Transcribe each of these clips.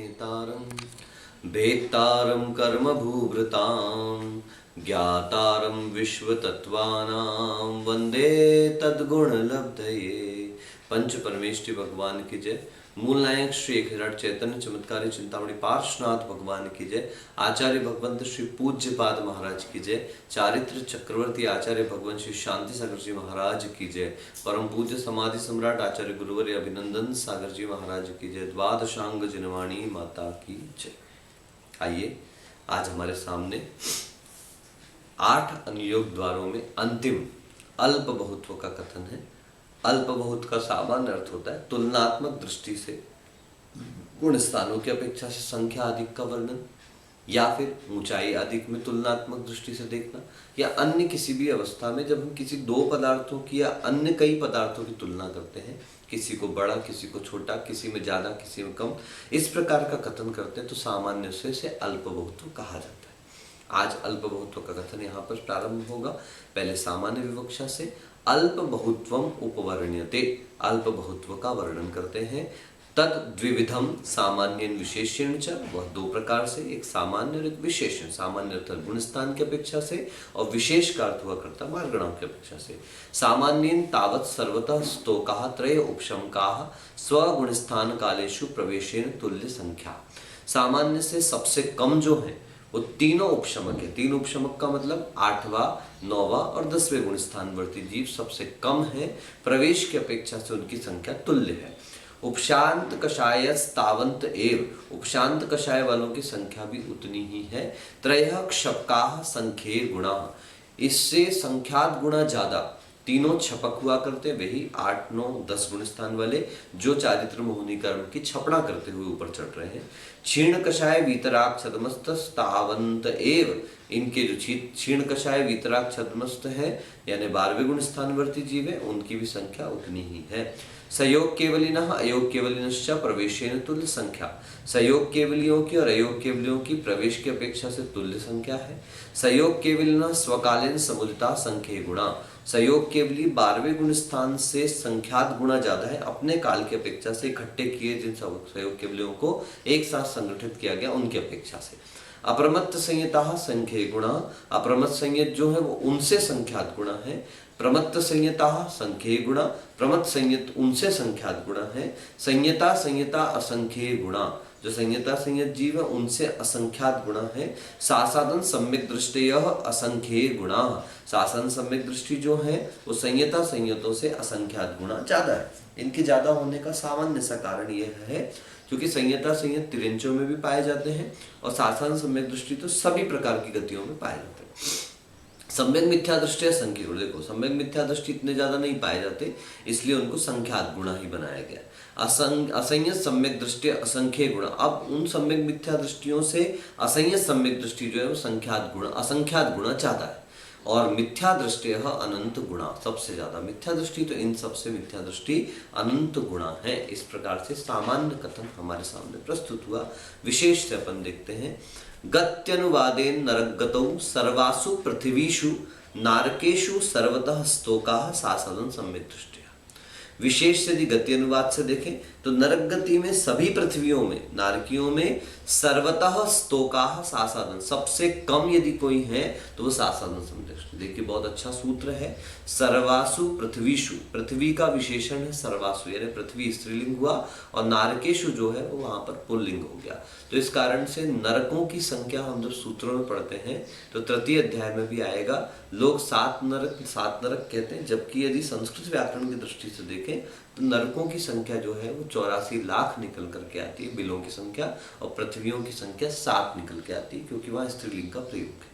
नेतारं भेत्तारं कर्मभूभृतां ज्ञातारं विश्वतत्त्वानां वंदे तद्गुणलब्धये। पंच परमेष्टि भगवान की जय। मूल नायक श्री एक हिरण्य चैतन्य चमत्कारी चिंतामणि पार्श्वनाथ भगवान की जय। आचार्य भगवंत श्री पूज्यपाद महाराज की जय। चारित्र चक्रवर्ती आचार्य भगवंत श्री शांति सागर जी महाराज की जय। परम पूज्य समाधि सम्राट आचार्य गुरुवर्य अभिनंदन सागर जी महाराज की जय। द्वादशांग जिनवाणी माता की जय। आइए, आज हमारे सामने 8 अनुयोग द्वारों में अंतिम अल्प बहुत्व का कथन है। अल्प बहुत का सामान्य अर्थ होता है तुलनात्मक दृष्टि से गुण स्थानों की अपेक्षा से संख्या अधिक का वर्णन, या फिर ऊंचाई अधिक में तुलनात्मक दृष्टि से देखना, या अन्य किसी भी अवस्था में जब हम किसी दो पदार्थों की या अन्य कई पदार्थों की तुलना करते हैं, किसी को बड़ा किसी को छोटा, किसी में ज्यादा किसी में कम, इस प्रकार का कथन करते हैं तो सामान्य से इसे अल्प बहुत्व कहा जाता है। आज अल्प बहुत्व का कथन यहाँ पर प्रारंभ होगा। पहले सामान्य विवक्षा से अल्प बहुत्वम उपवर्ण्यते, अल्प बहुत्व का वर्णन करते हैं। तद द्विविधम सामान्य विशेषण च, वह दो प्रकार से, एक सामान्य और एक विशेषण। सामान्य अर्थ गुण स्थान की अपेक्षा से और विशेष का अर्थ हुआ करता मार्गणाओं की अपेक्षा से। सामान्य तावत् सर्वतः स्तोकाः त्रय उपशमकाः स्वगुण स्थान कालेषु प्रवेशेन तुल्य संख्या। सामान्य से सबसे कम जो है वो तीनों उपशमक है। तीन उपशमक का मतलब 8वां 9वां और 10वें गुण स्थानवर्ती जीव सबसे कम है, प्रवेश की अपेक्षा से उनकी संख्या तुल्य है। उपशांत कषाय तावंत एव, उपशांत कषाय वालों की संख्या भी उतनी ही है। त्रयः क्षपकाः संख्ये गुणा, इससे संख्यात गुणा ज्यादा तीनों छपक हुआ करते, वही 8 9 10 गुण स्थान वाले जो चारित्र मोहिनी कर्म की छपड़ा करते हुए ऊपर चढ़ रहे हैं। क्षीण कषाय वीतराग छदमस्तस्तावंत एव, इनके जो क्षीण कषाय वीतराग छदमस्त है यानी 12वें गुण स्थानवर्ती जीव है, उनकी भी संख्या उतनी ही है। सयोग केवलिनः अयोग केवलिनश्च प्रवेशेन तुल्य संख्या, सयोग केवलियों की और अयोग केवलियों की प्रवेश की अपेक्षा से तुल्य संख्या है। सयोग केवलिनः स्वकालीन समुदिता संख्ये गुणा, सयोग केवली 12वें गुण स्थान से संख्यात गुणा ज्यादा है, अपने काल की अपेक्षा से इकट्ठे किए जिन सयोग केवलियों को एक साथ संगठित किया गया उनकी अपेक्षा से। अप्रमत्त संयता संख्ये गुणा, अप्रमत्त संयत जो है वो उनसे संख्यात गुणा है। प्रमत्त संयता संख्ये गुणा, प्रमत्त संयत उनसे संख्यात गुणा है। संयता संयता असंख्ये गुणा, जो संयता संयत जीव है उनसे असंख्यात गुणा है। सासादन सम्यक दृष्टयः असंख्ये गुणा, सासन सम्यक दृष्टि जो है वो संयता संयतों से असंख्यात गुणा ज्यादा है। इनके ज्यादा होने का सामान्य सा कारण यह है क्योंकि संयता संयत तिरंचों में भी पाए जाते हैं और सासन सम्यक दृष्टि तो सभी प्रकार की गतियों में पाए जाते हैं। सम्यक मिथ्या दृष्टि संख्या गुण, देखो सम्यक मिथ्या दृष्टि इतने ज्यादा नहीं पाए जाते, इसलिए उनको संख्यात गुणा ही बनाया गया। असंयत सम्यक दृष्टि असंख्य गुण, अब उन सम्यक मिथ्या दृष्टियों से असंयत सम्यक दृष्टि जो है वो संख्यात गुण असंख्यात गुणा ज्यादा है। और मिथ्या दृष्टि अनंत गुणा, सबसे ज्यादा मिथ्या दृष्टि तो इन सबसे मिथ्या दृष्टि अनंत गुणा है। इस प्रकार से सामान्य कथन हमारे सामने प्रस्तुत हुआ। विशेष से अपन देखते हैं। गत्यनुवादेन नरकगतौ सर्वासु पृथ्वीषु नारकेषु सर्वतः स्तोकाः सासदन सम्यक दृष्टिया। विशेष यदि गति अनुवाद से देखें तो नरक गति में सभी पृथ्वियों में, नारकियों में सर्वतः स्तोकाः सासादन, सबसे कम यदि कोई है तो वो सासादन सम्यक दृष्टि। देखिए बहुत अच्छा सूत्र है। सर्वासु पृथ्वीषु, पृथ्वी का विशेषण है सर्वासु, यानी पृथ्वी स्त्रीलिंग हुआ और नारकेशु जो है वो वहां पर पुल्लिंग हो गया। तो इस कारण से नरकों की संख्या हम जब सूत्रों में पढ़ते हैं तो तृतीय अध्याय में भी आएगा। लोग 7 नरक कहते हैं, जबकि यदि संस्कृत व्याकरण की दृष्टि से देखें तो नरकों की संख्या जो है वो 84 लाख निकल करके आती है, बिलों की संख्या, और पृथ्वियों की संख्या 7 निकल के आती है क्योंकि वहां स्त्रीलिंग का प्रयोग है।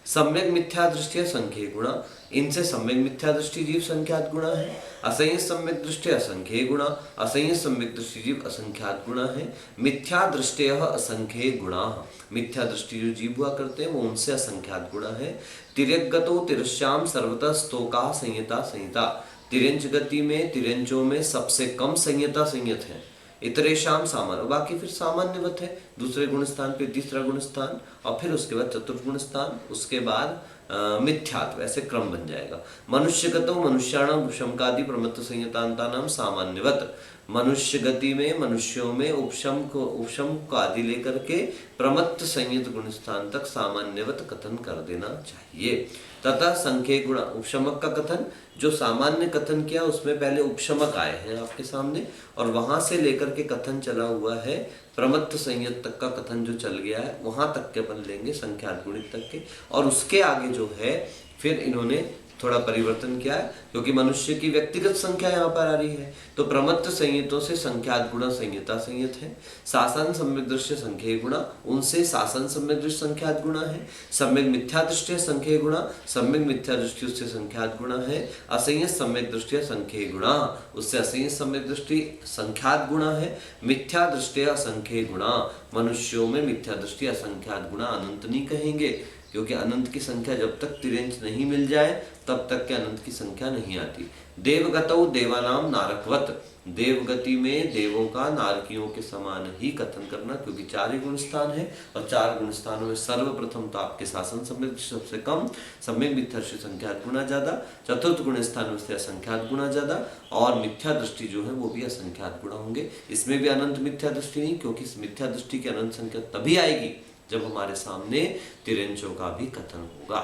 सम्यक मिथ्या दृष्टि संख्ये गुणा, इनसे सम्यक मिथ्या दृष्टि जीव संख्यात गुणा है। असंयत सम्यक दृष्टि असंख्ये गुणा, असंयत सम्यक दृष्टि जीव असंख्यात गुणा है। मिथ्या दृष्टि असंख्ये गुणा, मिथ्या दृष्टि जो जीव हुआ करते हैं वो उनसे असंख्यात गुणा है। तिर्यगतो तिरश्याम सर्वतः स्तोका संयता संहिता, तिरंच गति में तिरंचों में सबसे कम संयता संयत है। इतरेशाम सामान्य, बाकी फिर सामान्यवत है। दूसरे गुण स्थान पे तीसरा गुण स्थान और फिर उसके बाद चतुर्थ गुण स्थान, उसके बाद मिथ्यात्व, ऐसे क्रम बन जाएगा। मनुष्यगतो मनुष्याणाम शमकादि प्रमत्त संयतांतानाम सामान्यवत, मनुष्य गति में, मनुष्यों में उपशम को आदि लेकर के प्रमत्त संयत गुण स्थान तक सामान्यवत कथन कर देना चाहिए। तथा संख्य गुण, उपशमक का कथन जो सामान्य कथन किया उसमें पहले उपशमक आए हैं आपके सामने, और वहां से लेकर के कथन चला हुआ है प्रमत्त संयत तक का कथन जो चल गया है, वहां तक के अपन लेंगे संख्यात गुणित तक के, और उसके आगे जो है फिर इन्होंने थोड़ा परिवर्तन किया है, क्योंकि मनुष्य की व्यक्तिगत संख्या यहाँ पर आ रही है। तो प्रमत्त संयतों से संख्यात गुणा संयता संयत है, शासन सम्यक दृश्य संख्या गुणा उनसे शासन सम्यक दृश्य संख्यात गुणा है, सम्यक मिथ्या दृष्टि संख्या गुणा सम्यक मिथ्या दृष्टि उससे संख्यात गुणा है, असंयत सम्यक दृष्टि संख्या गुणा उससे असंयत सम्यक दृष्टि संख्यात गुणा है, मिथ्या दृष्टि असंख्य गुणा मनुष्यों में मिथ्या दृष्टि असंख्यात गुणा अनंत नहीं कहेंगे, क्योंकि अनंत की संख्या जब तक तिरेंच नहीं मिल जाए तब तक के अनंत की संख्या नहीं आती। देवगतौ देवानाम नारकवत, देवगति में देवों का नारकियों के समान ही कथन करना, क्योंकि 4 ही गुण स्थान है, और 4 गुण स्थानों में सर्वप्रथम तो आपके शासन सम्यक सबसे कम, सम्यक मिथ्या दृष्टि संख्यात गुणा ज्यादा, चतुर्थ गुण स्थान में से असंख्यात गुणा ज्यादा, और मिथ्या दृष्टि जो है वो भी असंख्यात गुणा होंगे। इसमें भी अनंत मिथ्या दृष्टि नहीं, क्योंकि इस मिथ्या दृष्टि की अनंत संख्या तभी आएगी जब हमारे सामने तिरंचों का भी कथन होगा।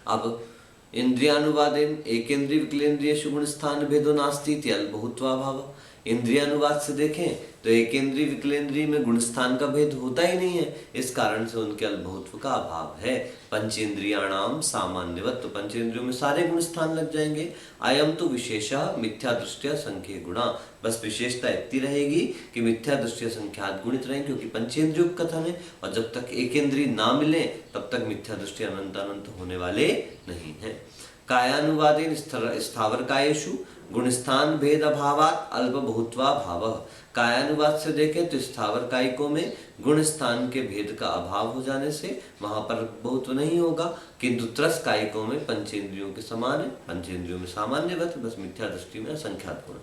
अब इंद्रियानुवादेन एकेंद्रिय विकलेंद्रियेषु गुण स्थान भेदो नास्ति इति अल्पभूत्वा भाव। इंद्रिय अनुवाद से देखें तो एकेंद्रीय विकलेंद्रीय में गुण स्थान का भेद होता ही नहीं है, इस कारण से उनके अल्पभूत्व का अभाव है। पंचेंद्रियाणाम सामान्यवत, तो पंचेंद्रियों में सारे गुण स्थान लग जाएंगे। अयम तो विशेषः मिथ्या दृष्टिया संख्या गुणा, बस विशेषता इतनी रहेगी कि मिथ्या दृष्टिया संख्यात गुणित रहेंगे, क्योंकि पंचेंद्रियों का कथन है, और जब तक एकेंद्रीय ना मिले तब तक मिथ्या दृष्टि अनंत अनंत होने वाले नहीं है। कायानुवादेन स्थावर कायेषु गुणस्थान भेद अभावात अल्पभूत्वा भावः। कायानुवाद से देखें तो स्थावर कायिकों में गुण स्थान के भेद का अभाव हो जाने से वहां पर बहुत नहीं होगा, किंतु त्रस कायिकों में पंचेंद्रियों के समान है, पंचेंद्रियों में सामान्यवत, बस मिथ्या दृष्टि में असंख्यात गुण।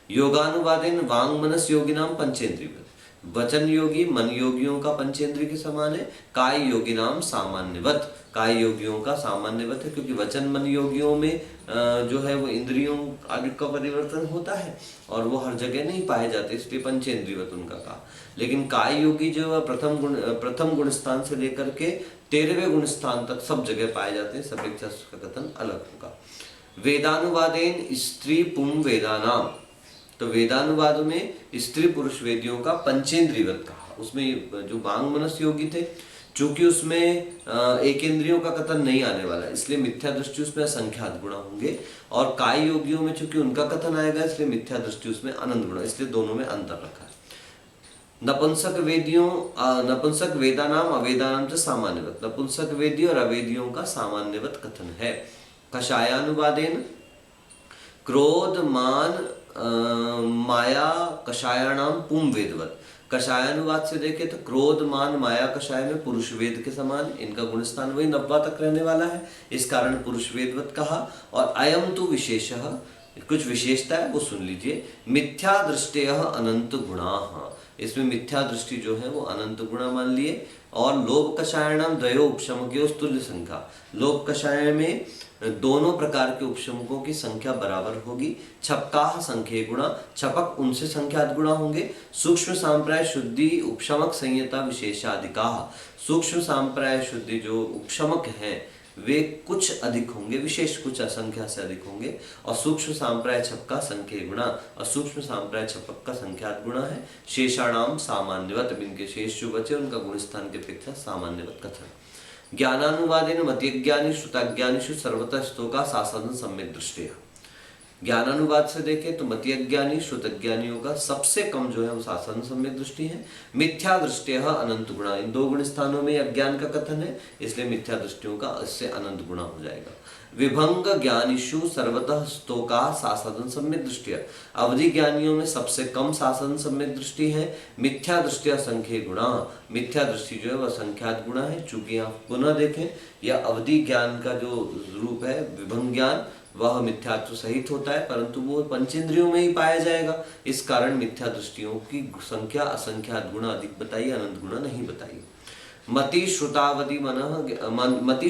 योगानुवादेन वांग मनस योगिनाम पंचेंद्रियवत, वचन योगी मन योगियों का पंचेंद्रिय के समान है। काय योगिनाम सामान्यवत, काय योगियों का सामान्यवत है, क्योंकि वचन मन योगियों में जो है वो इंद्रियों आदि का परिवर्तन होता है और वो हर जगह नहीं पाए जाते, इसलिए पंचेंद्रियवत उनका कहा। लेकिन काय योगी जो है प्रथम गुण स्थान से लेकर के 13वें गुण स्थान तक सब जगह पाए जाते हैं, सब एक का कथन अलग होगा। वेदानुवादेन स्त्री पुम वेदानाम, तो वेदानुवाद में स्त्री पुरुष वेदियों का पंचेंद्रियवत कहा। उसमें जो वांग मनस योगी थे, चूंकि उसमें एक इंद्रियों का कथन नहीं आने वाला, इसलिए मिथ्या दृष्टि उसमें असंख्यात गुणा होंगे, और काय योगियों में चूंकि उनका कथन आएगा इसलिए मिथ्या दृष्टि उसमें अनंत गुणा, इसलिए दोनों में अंतर रखा है। नपुंसक वेदानाम अवेदानाम से सामान्यवत, नपुंसक वेदी और अवेदियों का सामान्यवत कथन है। कषायानुवादेन क्रोध मान माया कषायाणाम पुम वेदवत, कषायानुवाद से देखे तो क्रोध मान माया कषाय में पुरुष वेद के समान, इनका गुणस्थान वही 90 तक रहने वाला है, इस कारण पुरुष वेदवत कहा। और अयम तो विशेषः, कुछ विशेषता है वो सुन लीजिए। मिथ्या दृष्टयः अनंत गुणाः, इसमें मिथ्या दृष्टि जो है वो अनंत गुणा मान लिए। और लोभ कषायाणाम द्वयो उपशमकयोः तुल्य संख्या, लोभ कषाय में दोनों प्रकार के उपशमकों की संख्या बराबर होगी। छपकाः संख्या गुणा, छपक उनसे संख्यात गुणा होंगे। सूक्ष्म सांप्राय शुद्धि उपशमक संयता विशेषाधिकाः, सूक्ष्म सांप्राय शुद्धि जो उपशमक हैं वे कुछ अधिक होंगे, विशेष कुछ असंख्या से अधिक होंगे। और सूक्ष्म सांप्राय छपका संख्या गुणा, और सूक्ष्म सांप्राय छपक का संख्यात गुणा है। शेषाणाम सामान्यवत, इनके शेष जो बचे उनका गुणस्थान की अपेक्षा सामान्यवत कथन। ज्ञानानुवादेन मत्यज्ञानी श्रुताज्ञानीषु सर्वतः स्तोका साधन सम्यक दृष्टिया, ज्ञानानुवाद से देखें तो मत्यज्ञानी श्रुतज्ञानियों का सबसे कम जो है वो साधन सम्यक दृष्टि है। मिथ्या दृष्टियः अनंत गुणा, इन दो गुण स्थानों में अज्ञान का कथन है, इसलिए मिथ्या दृष्टियों का इससे अनंत गुणा हो जाएगा। विभंग ज्ञानीषु सर्वतः स्तोका साधन सम्यक दृष्टिया, अवधि ज्ञानियों में सबसे कम साधन सम्यक दृष्टि है। मिथ्या दृष्टिया संख्या गुणा, मिथ्या दृष्टि जो है वह संख्यात गुणा है। चूंकि आप पुनः देखें यह अवधि ज्ञान का जो रूप है विभंग ज्ञान वह मिथ्यात्व सहित होता है, परंतु वो पंचेंद्रियों में ही पाया जाएगा, इस कारण मिथ्या दृष्टियों की संख्या असंख्यात गुणा अधिक बताइए, अनंत गुणा नहीं बताइए। मति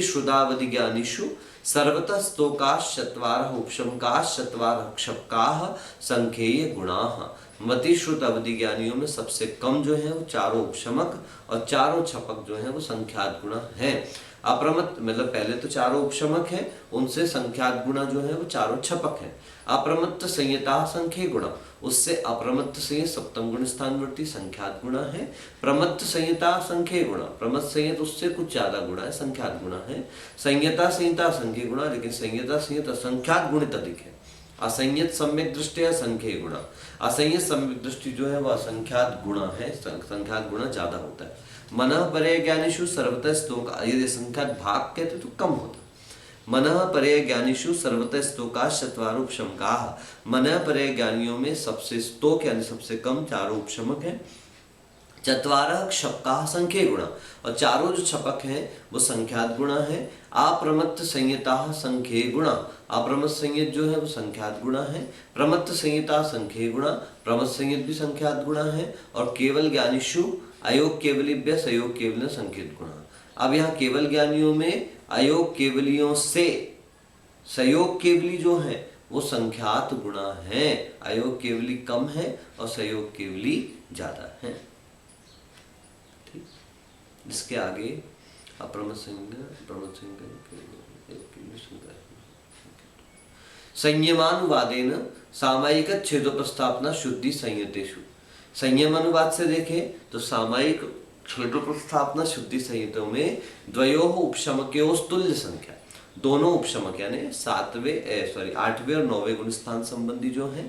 श्रुतावधि ज्ञानीषु सर्वतः स्तोकाश्चत्वारः उपशमकाश्चत्वारः क्षपकाः संख्येय गुणाः। मति श्रुत अवधि ज्ञानियों में सबसे कम जो है वो चारों उपशमक और चारों छपक जो है वो संख्यात गुणा है। अप्रमत्त मतलब पहले तो चारों उपशमक है, उनसे संख्यात गुणा जो है वो चारों छपक है। अप्रमत्त संयता संख्य गुणा, उससे अप्रमत्त संयत सप्तम गुण स्थानवर्ती संख्यात गुणा है। प्रमत्त संयता संख्य गुणा, प्रमत्त संयत उससे कुछ ज्यादा गुणा है, संख्यात गुणा है। संयता संयता संख्य गुणा, लेकिन संयता संयत असंख्यात गुणित अधिक है। असंयत सम्यक दृष्टि संख्य गुणा, असंयत सम्यक दृष्टि जो है वह असंख्यात गुणा है, संख्यात गुणा ज्यादा होता है। मनः परे ज्ञानीषु सर्वतः स्तोक, यदि संख्यात भाग कहते तो कम होता। मनः परे ज्ञानीषु सर्वतः स्तोकाश्चत्वारो उपशमकाः, मनः परे ज्ञानियों में सबसे स्तोक यानी सबसे कम चारों उपशमक है। चत्वारः क्षपकाः संख्ये गुणा, और चारों जो छपक हैं वो संख्यात गुणा है। अप्रमत्त संयताः संख्ये गुणा, अप्रमत्त संयत जो है वो संख्यात गुणा है। प्रमत्त संयता संख्ये गुणा, प्रमत्त संयत भी संख्यात गुणा है। और केवल ज्ञानीषु अयोग केवलिभ्य सयोग केवल संकेत गुणा। अब यहाँ केवल ज्ञानियों में अयोग केवलियों से सयोग केवली जो है वो संख्यात गुणा है। अयोग केवली कम है और सयोग केवली ज्यादा है। ठीक, इसके आगे अप्रमत्त संयमानुवादेन सामायिक छेदोपस्थापना शुद्धि संयतेषु। संयम अनुवाद से देखें तो सामायिक छेदोपस्थापना शुद्धि संहिताओं में द्वयोः उपशमकयोः तुल्य संख्या, दोनों उपशमक यानी 8वें और 9वें गुण स्थान संबंधी जो है,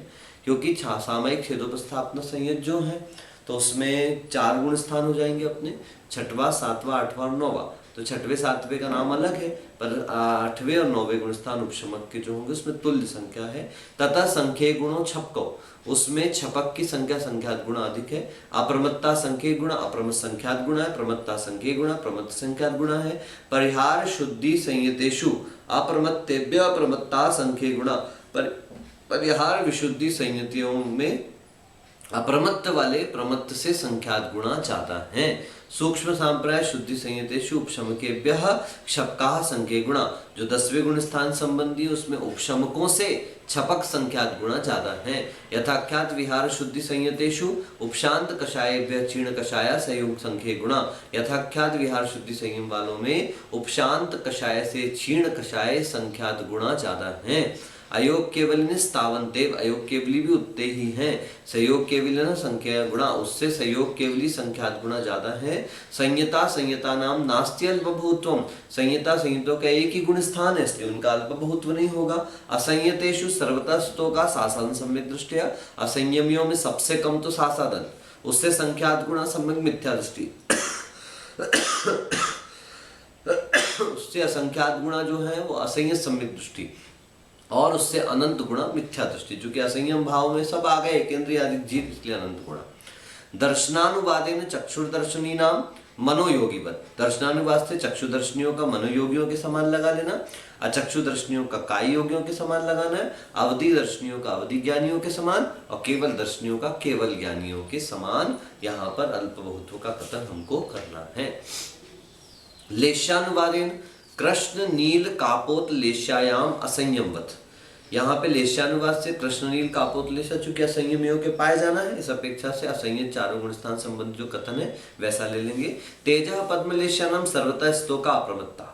क्योंकि सामायिक छेदोपस्थापना संयत जो है तो उसमें 4 गुण स्थान हो जाएंगे अपने, 6वां 7वां 8वां और 9वां। तो 6वें 7वें का नाम अलग है, पर 8वें और 9वें गुण स्थान उपशमक के जो होंगे उसमें तुल्य संख्या है। तथा संख्ये गुणों छपको, उसमें छपक की संख्या संख्यात गुणा अधिक है। अप्रमत्ता संख्ये गुणा, अप्रमत्त संख्यात गुणा है। प्रमत्ता संख्ये गुणा, प्रमत्त संख्यात गुणा है। परिहार शुद्धि संयतेषु अप्रमत्तेभ्य अप्रमत्ता संख्ये गुणा, परिहार विशुद्धि संयतियों में अप्रमत्त वाले प्रमत्त से संख्यात गुणा ज्यादा है। सूक्ष्म सांप्राय शुद्धि संयतेषु उपशमकेभ्यः क्षपकाः संख्ये गुणा, जो 10वें गुण स्थान संबंधी उसमें उपशमकों से छपक संख्यात गुणा ज्यादा है। यथाख्यात विहार शुद्धि संयतेषु उपशांत कषायेभ्यः क्षीण कषाय संयोग संख्ये गुणा, यथाख्यात विहार शुद्धि संयम वालों में उपशांत कषाय से क्षीण कषाय संख्यात गुणा ज्यादा है। अयोग केवलिन स्थावंतेव, अयोग केवली भी उतने ही हैं। संयोग केवलिन संख्या गुणा, उससे संयोग केवली संख्यात गुणा ज्यादा है। संयता संयता नाम नास्ति अल्पभूत्वम, संयता संयतों का एक ही गुण स्थान है इसलिए उनका अल्पभूत्व नहीं होगा। असंयतेषु सर्वतः स्तों का सासाधन सम्यक दृष्टिया, असंयमियों में सबसे कम तो सासाधन, उससे संख्यात गुणा सम्यक मिथ्या दृष्टि, उससे असंख्यात गुणा जो है वो असंयत सम्यक दृष्टि, और उससे अनंत गुणा मिथ्या दृष्टि, जो कि असंयम भाव में सब आ गए, केंद्रीय आदि जीव, इसलिए अनंत गुणा। दर्शनानुवादेन चक्षुर्दर्शनी नाम मनोयोगीवत, दर्शनानुवाद से चक्षुदर्शनियों का मनोयोगियों के समान लगा लेना, अचक्षुदर्शनियों का काय योगियों के समान लगाना है, अवधि दर्शनियों का अवधि ज्ञानियों के समान, और केवल दर्शनियों का केवल ज्ञानियों के समान। यहाँ पर अल्पबहुत्व का कथन हमको करना है। लेशानुवादेन कृष्ण नील कापोत लेशायाम असंयमवत, यहाँ पे लेशानुवाद से कृष्ण नील कापोत लेशा चूंकि असंयमियों के पाए जाना है, इस अपेक्षा से असंयत चारों गुण स्थान संबंधी जो कथन है वैसा ले लेंगे। तेज पद्मलेशा नाम सर्वतः स्तोका अप्रमत्ता,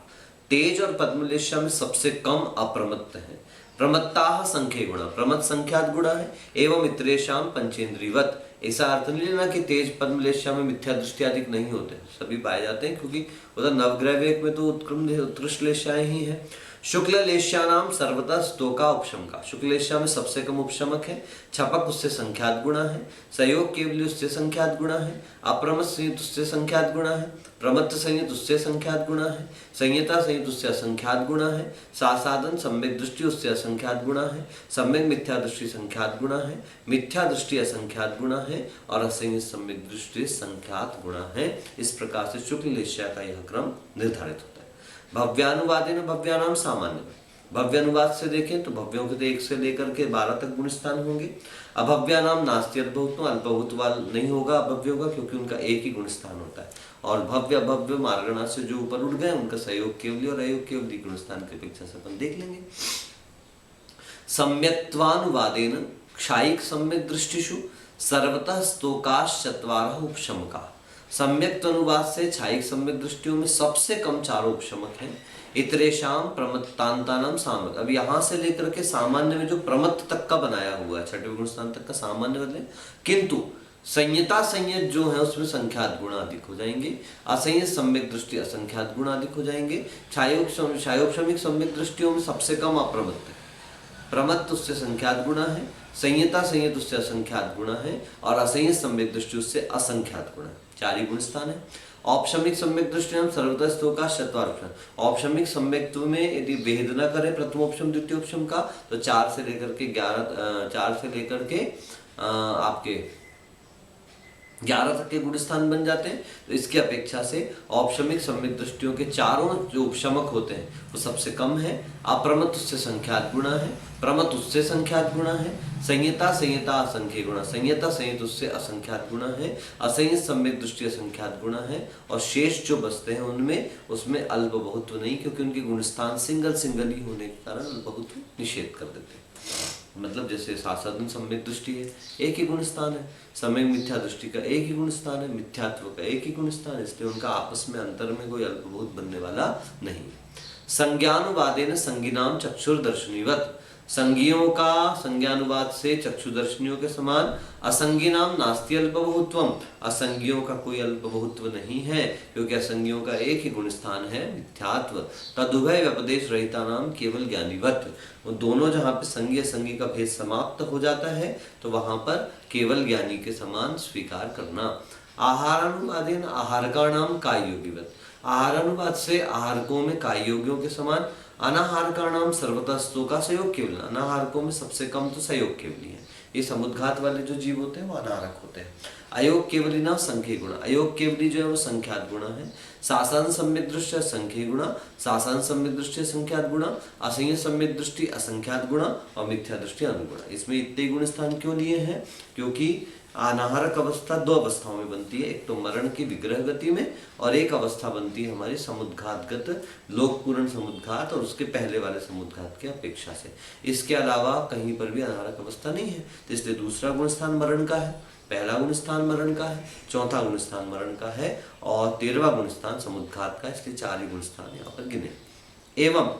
तेज और पद्मलेशा में सबसे कम अप्रमत्त है। प्रमत्ता संख्ये गुणा, प्रमत्त संख्यात गुणा है। एवं इतरेशाम पंचेंद्रियवत, ऐसा अर्थ नहीं लेना कि तेज पद्मलेशा में मिथ्या दृष्टि अधिक नहीं होते, सभी पाए जाते हैं, क्योंकि उधर नवग्रह वेग में तो उत्कृष्ट लेशाएं ही है। शुक्ल लेशा नाम सर्वतः स्तोका उपशमका, शुक्ल लेशा में सबसे कम उपशमक है। छपक उससे संख्यात गुणा है। संयोग केवली उससे संख्यात गुणा है। अप्रमत्त संयत उससे संख्यात गुणा है। प्रमत्त संयत उससे संख्यात गुणा है। संयता संयत उससे असंख्यात गुणा है। सासाधन सम्यक दृष्टि उससे असंख्यात गुणा है। सम्यक मिथ्या दृष्टि संख्यात गुणा है। मिथ्या दृष्टि असंख्यात गुणा है और असंयत सम्यक दृष्टि संख्यात गुणा है। इस प्रकार से शुक्ल लेशा का यह क्रम निर्धारित होता है। भव्यानुवादेन भव्यानाम सामान्य, भव्य अनुवाद से देखें तो भव्यों के तो 1 से लेकर के 12 तक गुण स्थान होंगे। अभव्या नाम नास्ति अल्पभुत्व, अल्पभुत वाल नहीं होगा अभव्यों का, क्योंकि उनका एक ही गुण स्थान होता है। और भव्य अभव्य मार्गणा से जो ऊपर उठ गए उनका सहयोग केवली और अयोग केवली गुण स्थान की अपेक्षा से अपन देख लेंगे। सम्यक्त्वानुवादेन क्षायिक सम्यक दृष्टिषु सर्वतः स्तोकाश्चत्वारः उपशमका। सम्यक अनुवाद से क्षायिक सम्यक दृष्टियों में सबसे कम 4 उपशमक हैं। इतरेशाम प्रमत्तांतानाम सामक। अब यहाँ से लेकर के सामान्य में जो प्रमत्त तक का बनाया हुआ है, छठवें गुण स्थान तक का सामान्य बदले, किंतु संयता संयत जो है उसमें संख्यात गुण अधिक हो जाएंगे। असंयत सम्यक दृष्टि असंख्यात गुण अधिक हो जाएंगे। क्षायोपशमिक सम्यक दृष्टियों में सबसे कम अप्रमत्त है, प्रमत्त उससे संख्यात गुणा है, संयता संयत उससे असंख्यात गुणा है, और असंयत सम्यक दृष्टि उससे असंख्यात गुणा है। 4 ही गुण स्थान है। औपशमिक सम्यक दृष्टि हम सर्वतः स्तोका चत्वार। औपशमिक सम्यक्त्व में यदि भेद न करें प्रथमोपशम द्वितीयोपशम का, तो 4 से लेकर के 11 तक के गुण स्थान बन जाते हैं। तो इसकी अपेक्षा से औपशमिक सम्यक दृष्टियों के चारों जो उपशमक होते हैं वो सबसे कम है। अप्रमत्त उससे संख्यात गुणा है, प्रमत्त उससे संख्यात गुणा है, संयता संयता असंख्य गुणा, संयता संयत उससे असंख्यात गुणा है, असंयत सम्यक दृष्टि असंख्यात गुणा है, और शेष जो बचते हैं उनमें उसमें अल्प बहुत्व नहीं, क्योंकि उनके गुण स्थान सिंगल ही होने के कारण अल्प बहुत्व निषेध कर देते हैं। मतलब जैसे साधन सम्यक दृष्टि है, एक ही गुण स्थान है, समय मिथ्या दृष्टि का एक ही गुण स्थान है, मिथ्यात्व का एक ही गुण स्थान है, इसलिए उनका आपस में अंतर में कोई अल्पभूत बनने वाला नहीं। संज्ञानुवादेन संज्ञानाम चक्षुर्दर्शनीवत। संज्ञियों का संज्ञानुवाद से चक्षुदर्शनियों के समान। असंज्ञिनाम नास्ति अल्पबहुत्वम। असंज्ञियों का कोई अल्पबहुत्व नहीं है, क्योंकि असंज्ञियों का एक ही गुण स्थान है, मिथ्यात्व। तदुभय व्यपदेश रहिता नाम केवल ज्ञानीवत। वो दोनों जहाँ पे संज्ञ संज्ञ का भेद समाप्त हो जाता है तो वहां पर केवल ज्ञानी के समान स्वीकार करना। आहारानुवादेन आहारकाणाम काययोगिवत। आहारानुवाद से आहारकों में काययोगियों के समान। अनाहारकाणाम सर्वतः स्तोका सहयोग केवल। अनाहारकों में सबसे कम तो सहयोग केवली है। ये समुद्घात वाले जो जीव होते हैं वो अनाहारक होते हैं। अयोग केवली ना संख्य गुण। अयोग केवली जो है वो संख्यात गुणा है। सासान सम्यक दृष्टि संख्य गुणा, सासान सम्यक दृष्टि संख्यात गुणा, असंयत सम्यक दृष्टि असंख्यात गुणा, और मिथ्या दृष्टि अनुगुणा। इसमें इतने गुण स्थान क्यों लिए हैं? क्योंकि अनाहारक अवस्था 2 अवस्थाओं में बनती है, एक तो मरण की विग्रह गति में, और एक अवस्था बनती है हमारी समुद्घातगत लोकपूर्ण समुद्घात और उसके पहले वाले समुद्घात की अपेक्षा से। इसके अलावा कहीं पर भी अनाहारक अवस्था नहीं है, तो इसलिए दूसरा गुण स्थान मरण का है, पहला गुण स्थान मरण का है, चौथा गुण स्थान मरण का है, और 13वां गुण स्थान समुद्घात का, इसलिए 4 ही गुण स्थान यहाँ पर गिने। एवं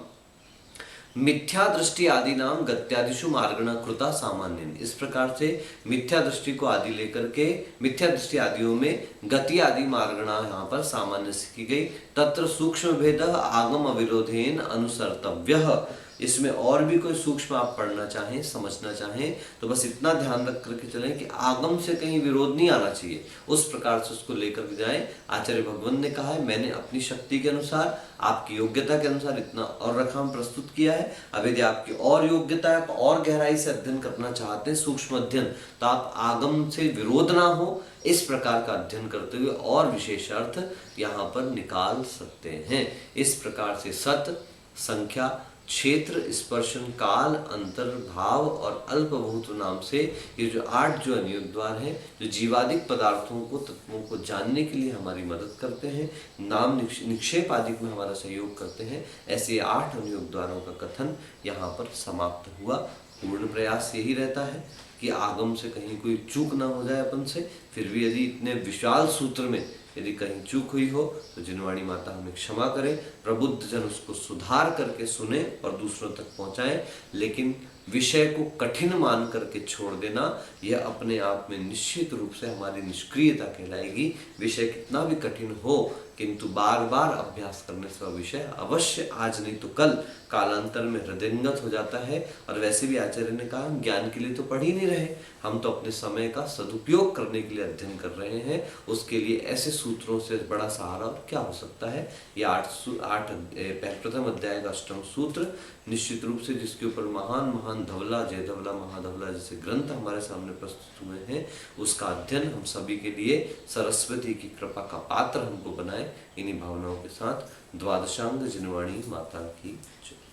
मिथ्या दृष्टि आदि नाम गत्यादिशु मार्गणा कृता सामान्य। इस प्रकार से मिथ्या दृष्टि को आदि लेकर के मिथ्या दृष्टि आदियों में गति आदि मार्गणा यहाँ पर सामान्य से की गई। तत्र सूक्ष्म भेद आगम अविरोधेन अनुसर्तव्य। इसमें और भी कोई सूक्ष्म आप पढ़ना चाहें, समझना चाहें, तो बस इतना ध्यान रख करके चलें कि आगम से कहीं विरोध नहीं आना चाहिए, उस प्रकार से उसको लेकर के जाएं। आचार्य भगवान ने कहा है मैंने अपनी शक्ति के अनुसार, आपकी योग्यता के अनुसार इतना और रकम प्रस्तुत किया है। अब यदि आपकी और योग्यता है, आप और गहराई से अध्ययन करना चाहते हैं, सूक्ष्म अध्ययन, तो आप आगम से विरोध ना हो इस प्रकार का अध्ययन करते हुए और विशेष अर्थ यहाँ पर निकाल सकते हैं। इस प्रकार से सत, संख्या, क्षेत्र, स्पर्शन, काल, अंतर, भाव और अल्पभूत नाम से ये जो 8 जो अनुयोग द्वार हैं, जो जीवादिक पदार्थों को, तत्वों को जानने के लिए हमारी मदद करते हैं, नाम निक्षेप आदि में हमारा सहयोग करते हैं, ऐसे 8 अनुयोग द्वारों का कथन यहाँ पर समाप्त हुआ। पूर्ण प्रयास यही रहता है कि आगम से कहीं कोई चूक ना हो जाए अपन से। फिर भी यदि इतने विशाल सूत्र में यदि कहीं चूक हुई हो तो जिनवाणी माता हमें क्षमा करें। प्रबुद्ध जन उसको सुधार करके सुने और दूसरों तक पहुंचाएं, लेकिन विषय को कठिन मान करके छोड़ देना यह अपने आप में निश्चित रूप से हमारी निष्क्रियता कहलाएगी। विषय कितना भी कठिन हो, किंतु बार बार अभ्यास करने से वह विषय अवश्य आज नहीं तो कल कालांतर में हृदयंगत हो जाता है। और वैसे भी आचार्य ने कहा हम ज्ञान के लिए तो पढ़ ही नहीं रहे, हम तो अपने समय का सदुपयोग करने के लिए अध्ययन कर रहे हैं। उसके लिए ऐसे सूत्रों से बड़ा सहारा और क्या हो सकता है। ये 8 प्रथम अध्याय का 8वां सूत्र निश्चित रूप से जिसके ऊपर महान महान धवला, जय धवला, महाधवला जैसे ग्रंथ हमारे सामने प्रस्तुत हुए हैं, उसका अध्ययन हम सभी के लिए सरस्वती की कृपा का पात्र हमको बनाए। इन्हीं भावनाओं के साथ द्वादशांग जिनवाणी माता की जय।